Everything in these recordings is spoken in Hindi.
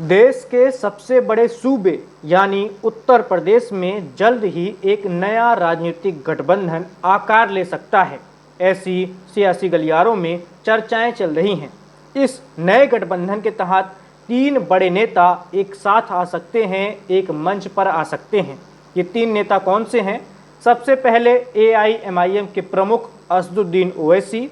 देश के सबसे बड़े सूबे यानी उत्तर प्रदेश में जल्द ही एक नया राजनीतिक गठबंधन आकार ले सकता है। ऐसी सियासी गलियारों में चर्चाएं चल रही हैं। इस नए गठबंधन के तहत तीन बड़े नेता एक साथ आ सकते हैं, एक मंच पर आ सकते हैं। ये तीन नेता कौन से हैं? सबसे पहले एआईएमआईएम के प्रमुख असदुद्दीन ओवैसी,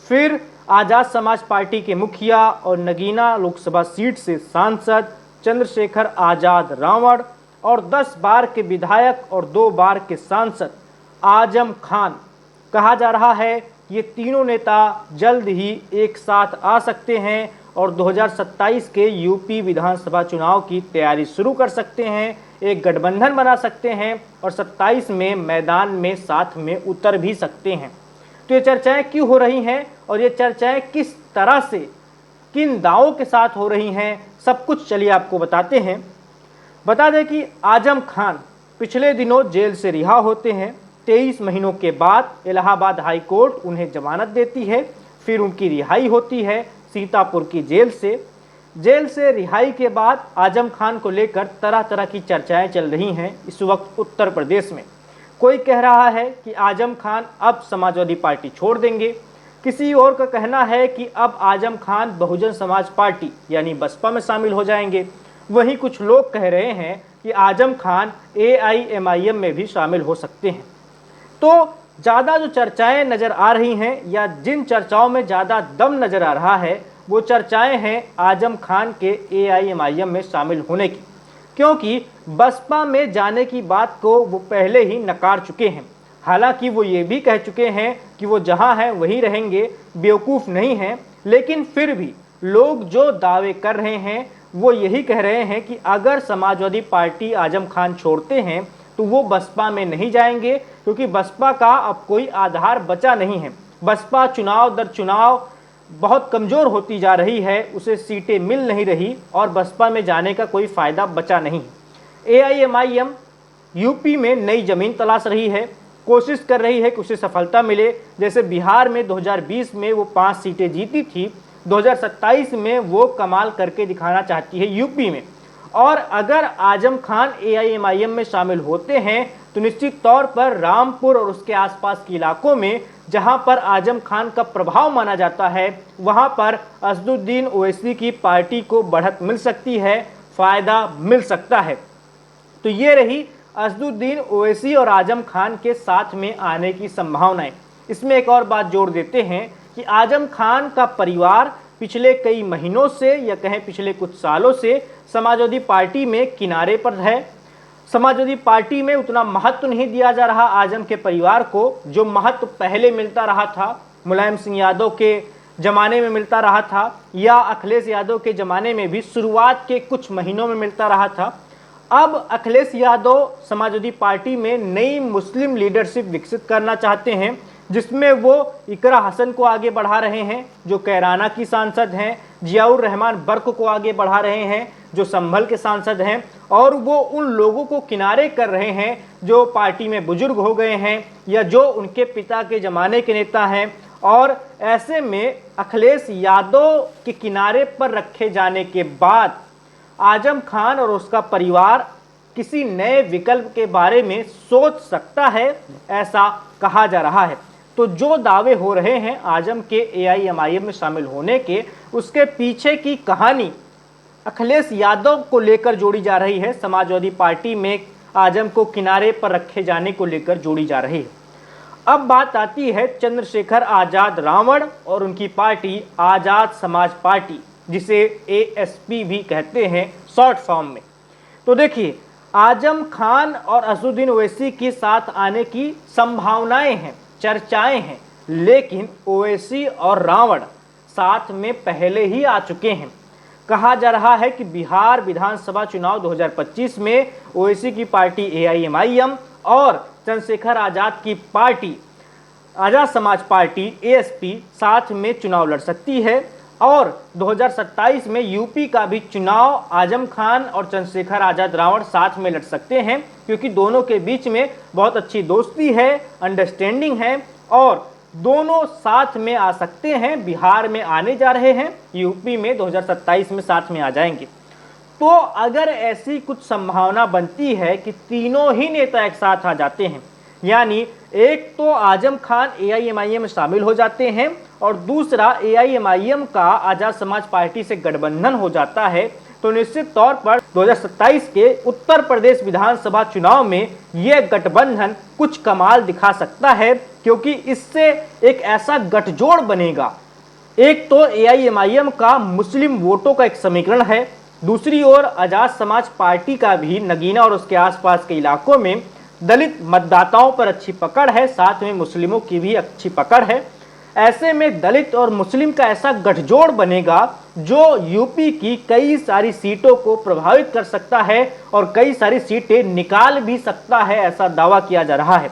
फिर आज़ाद समाज पार्टी के मुखिया और नगीना लोकसभा सीट से सांसद चंद्रशेखर आज़ाद रावण और 10 बार के विधायक और 2 बार के सांसद आजम खान। कहा जा रहा है ये तीनों नेता जल्द ही एक साथ आ सकते हैं और 2027 के यूपी विधानसभा चुनाव की तैयारी शुरू कर सकते हैं, एक गठबंधन बना सकते हैं और 27 में मैदान में साथ में उतर भी सकते हैं। तो ये चर्चाएं क्यों हो रही हैं और ये चर्चाएं किस तरह से, किन दावों के साथ हो रही हैं, सब कुछ चलिए आपको बताते हैं। बता दें कि आजम खान पिछले दिनों जेल से रिहा होते हैं। 23 महीनों के बाद इलाहाबाद हाई कोर्ट उन्हें जमानत देती है, फिर उनकी रिहाई होती है सीतापुर की जेल से। जेल से रिहाई के बाद आजम खान को लेकर तरह तरह की चर्चाएं चल रही हैं इस वक्त उत्तर प्रदेश में। कोई कह रहा है कि आजम खान अब समाजवादी पार्टी छोड़ देंगे, किसी और का कहना है कि अब आजम खान बहुजन समाज पार्टी यानी बसपा में शामिल हो जाएंगे। वहीं कुछ लोग कह रहे हैं कि आजम खान एआईएमआईएम में भी शामिल हो सकते हैं। तो ज़्यादा जो चर्चाएं नज़र आ रही हैं या जिन चर्चाओं में ज़्यादा दम नज़र आ रहा है वो चर्चाएं हैं आजम खान के एआईएमआईएम में शामिल होने की, क्योंकि बसपा में जाने की बात को वो पहले ही नकार चुके हैं। हालांकि वो ये भी कह चुके हैं कि वो जहां हैं वहीं रहेंगे, बेवकूफ़ नहीं हैं, लेकिन फिर भी लोग जो दावे कर रहे हैं वो यही कह रहे हैं कि अगर समाजवादी पार्टी आजम खान छोड़ते हैं तो वो बसपा में नहीं जाएंगे, क्योंकि बसपा का अब कोई आधार बचा नहीं है। बसपा चुनाव दर चुनाव बहुत कमज़ोर होती जा रही है, उसे सीटें मिल नहीं रही और बसपा में जाने का कोई फ़ायदा बचा नहीं। एआईएमआईएम यूपी में नई ज़मीन तलाश रही है, कोशिश कर रही है कि उसे सफलता मिले। जैसे बिहार में 2020 में वो 5 सीटें जीती थी, 2027 में वो कमाल करके दिखाना चाहती है यूपी में। और अगर आजम खान एआईएमआईएम में शामिल होते हैं तो निश्चित तौर पर रामपुर और उसके आसपास के इलाकों में जहां पर आजम खान का प्रभाव माना जाता है वहां पर असदुद्दीन ओवैसी की पार्टी को बढ़त मिल सकती है, फ़ायदा मिल सकता है। तो ये रही असदुद्दीन ओवैसी और आजम खान के साथ में आने की संभावनाएं। इसमें एक और बात जोड़ देते हैं कि आजम खान का परिवार पिछले कई महीनों से या कहें पिछले कुछ सालों से समाजवादी पार्टी में किनारे पर है। समाजवादी पार्टी में उतना महत्व नहीं दिया जा रहा आजम के परिवार को, जो महत्व पहले मिलता रहा था, मुलायम सिंह यादव के ज़माने में मिलता रहा था या अखिलेश यादव के ज़माने में भी शुरुआत के कुछ महीनों में मिलता रहा था। अब अखिलेश यादव समाजवादी पार्टी में नई मुस्लिम लीडरशिप विकसित करना चाहते हैं, जिसमें वो इकरा हसन को आगे बढ़ा रहे हैं जो कैराना की सांसद हैं, जियाउर रहमान बर्क को आगे बढ़ा रहे हैं जो संभल के सांसद हैं, और वो उन लोगों को किनारे कर रहे हैं जो पार्टी में बुजुर्ग हो गए हैं या जो उनके पिता के ज़माने के नेता हैं। और ऐसे में अखिलेश यादव के किनारे पर रखे जाने के बाद आजम खान और उसका परिवार किसी नए विकल्प के बारे में सोच सकता है, ऐसा कहा जा रहा है। तो जो दावे हो रहे हैं आजम के एआईएमआईएम में शामिल होने के, उसके पीछे की कहानी अखिलेश यादव को लेकर जोड़ी जा रही है, समाजवादी पार्टी में आजम को किनारे पर रखे जाने को लेकर जोड़ी जा रही है। अब बात आती है चंद्रशेखर आज़ाद रावण और उनकी पार्टी आज़ाद समाज पार्टी, जिसे एएसपी भी कहते हैं शॉर्ट फॉर्म में। तो देखिए, आजम खान और असदुद्दीन ओवैसी के साथ आने की संभावनाएं हैं, चर्चाएं हैं, लेकिन ओवैसी और रावण साथ में पहले ही आ चुके हैं। कहा जा रहा है कि बिहार विधानसभा चुनाव 2025 में ओवैसी की पार्टी एआईएमआईएम और चंद्रशेखर आज़ाद की पार्टी आज़ाद समाज पार्टी एएसपी साथ में चुनाव लड़ सकती है और 2027 में यूपी का भी चुनाव आजम खान और चंद्रशेखर आज़ाद रावण साथ में लड़ सकते हैं, क्योंकि दोनों के बीच में बहुत अच्छी दोस्ती है, अंडरस्टैंडिंग है और दोनों साथ में आ सकते हैं। बिहार में आने जा रहे हैं, यूपी में 2027 में साथ में आ जाएंगे। तो अगर ऐसी कुछ संभावना बनती है कि तीनों ही नेता एक साथ आ जाते हैं, यानी एक तो आजम खान एआईएमआईएम में शामिल हो जाते हैं और दूसरा एआईएमआईएम का आजाद समाज पार्टी से गठबंधन हो जाता है, तो निश्चित तौर पर 2027 के उत्तर प्रदेश विधानसभा चुनाव में यह गठबंधन कुछ कमाल दिखा सकता है, क्योंकि इससे एक ऐसा गठजोड़ बनेगा। एक तो एआईएमआईएम का मुस्लिम वोटों का एक समीकरण है, दूसरी ओर आजाद समाज पार्टी का भी नगीना और उसके आसपास के इलाकों में दलित मतदाताओं पर अच्छी पकड़ है, साथ में मुस्लिमों की भी अच्छी पकड़ है। ऐसे में दलित और मुस्लिम का ऐसा गठजोड़ बनेगा जो यूपी की कई सारी सीटों को प्रभावित कर सकता है और कई सारी सीटें निकाल भी सकता है, ऐसा दावा किया जा रहा है।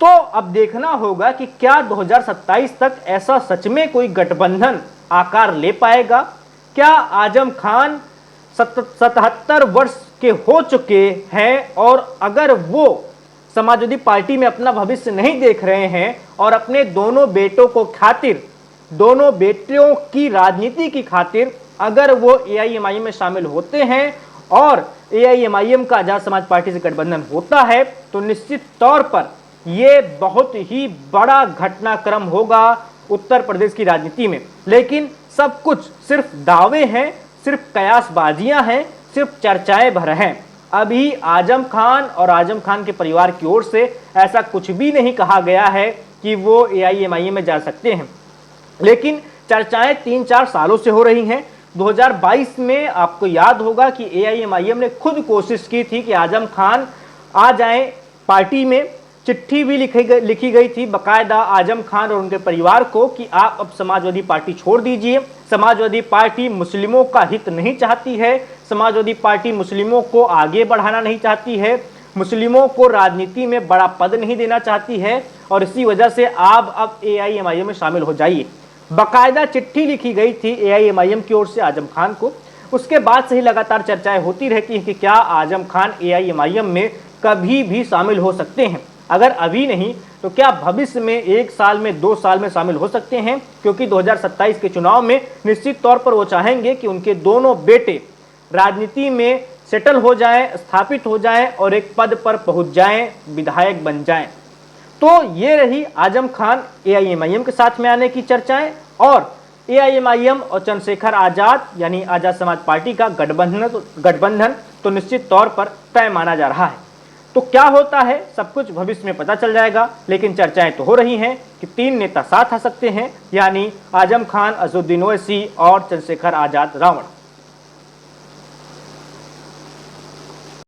तो अब देखना होगा कि क्या 2027 तक ऐसा सच में कोई गठबंधन आकार ले पाएगा। क्या आजम खान 77 वर्ष के हो चुके हैं और अगर वो समाजवादी पार्टी में अपना भविष्य नहीं देख रहे हैं और अपने दोनों बेटों को खातिर, दोनों बेटियों की राजनीति की खातिर अगर वो एआईएमआईएम में शामिल होते हैं और एआईएमआईएम का आजाद समाज पार्टी से गठबंधन होता है, तो निश्चित तौर पर ये बहुत ही बड़ा घटनाक्रम होगा उत्तर प्रदेश की राजनीति में। लेकिन सब कुछ सिर्फ दावे हैं, सिर्फ कयासबाजियां हैं, सिर्फ चर्चाएं भर हैं। अभी आजम खान और आजम खान के परिवार की ओर से ऐसा कुछ भी नहीं कहा गया है कि वो एआईएमआईएम में जा सकते हैं, लेकिन चर्चाएं 3-4 सालों से हो रही हैं। 2022 में आपको याद होगा कि एआईएमआईएम ने खुद कोशिश की थी कि आजम खान आ जाएं पार्टी में। चिट्ठी भी लिखी गई थी बाकायदा आजम खान और उनके परिवार को कि आप अब समाजवादी पार्टी छोड़ दीजिए। समाजवादी पार्टी मुस्लिमों का हित नहीं चाहती है, समाजवादी पार्टी मुस्लिमों को आगे बढ़ाना नहीं चाहती है, मुस्लिमों को राजनीति में बड़ा पद नहीं देना चाहती है और इसी वजह से आप अब एआईएमआईएम में शामिल हो जाइए। बाकायदा चिट्ठी लिखी गई थी एआईएमआईएम की ओर से आजम खान को। उसके बाद से ही लगातार चर्चाएं होती रहती हैं कि क्या आजम खान एआईएमआईएम में कभी भी शामिल हो सकते हैं। अगर अभी नहीं तो क्या भविष्य में 1 साल में 2 साल में शामिल हो सकते हैं, क्योंकि 2027 के चुनाव में निश्चित तौर पर वो चाहेंगे कि उनके दोनों बेटे राजनीति में सेटल हो जाएं, स्थापित हो जाएं और एक पद पर पहुंच जाएं, विधायक बन जाएं। तो ये रही आजम खान एआईएमआईएम के साथ में आने की चर्चाएं और एआईएमआईएम और चंद्रशेखर आजाद यानी आजाद समाज पार्टी का गठबंधन तो निश्चित तौर पर तय माना जा रहा है। तो क्या होता है सब कुछ भविष्य में पता चल जाएगा, लेकिन चर्चाएं तो हो रही हैं कि 3 नेता साथ आ सकते हैं, यानी आजम खान, अजहरुद्दीन ओवैसी और चंद्रशेखर आजाद रावण।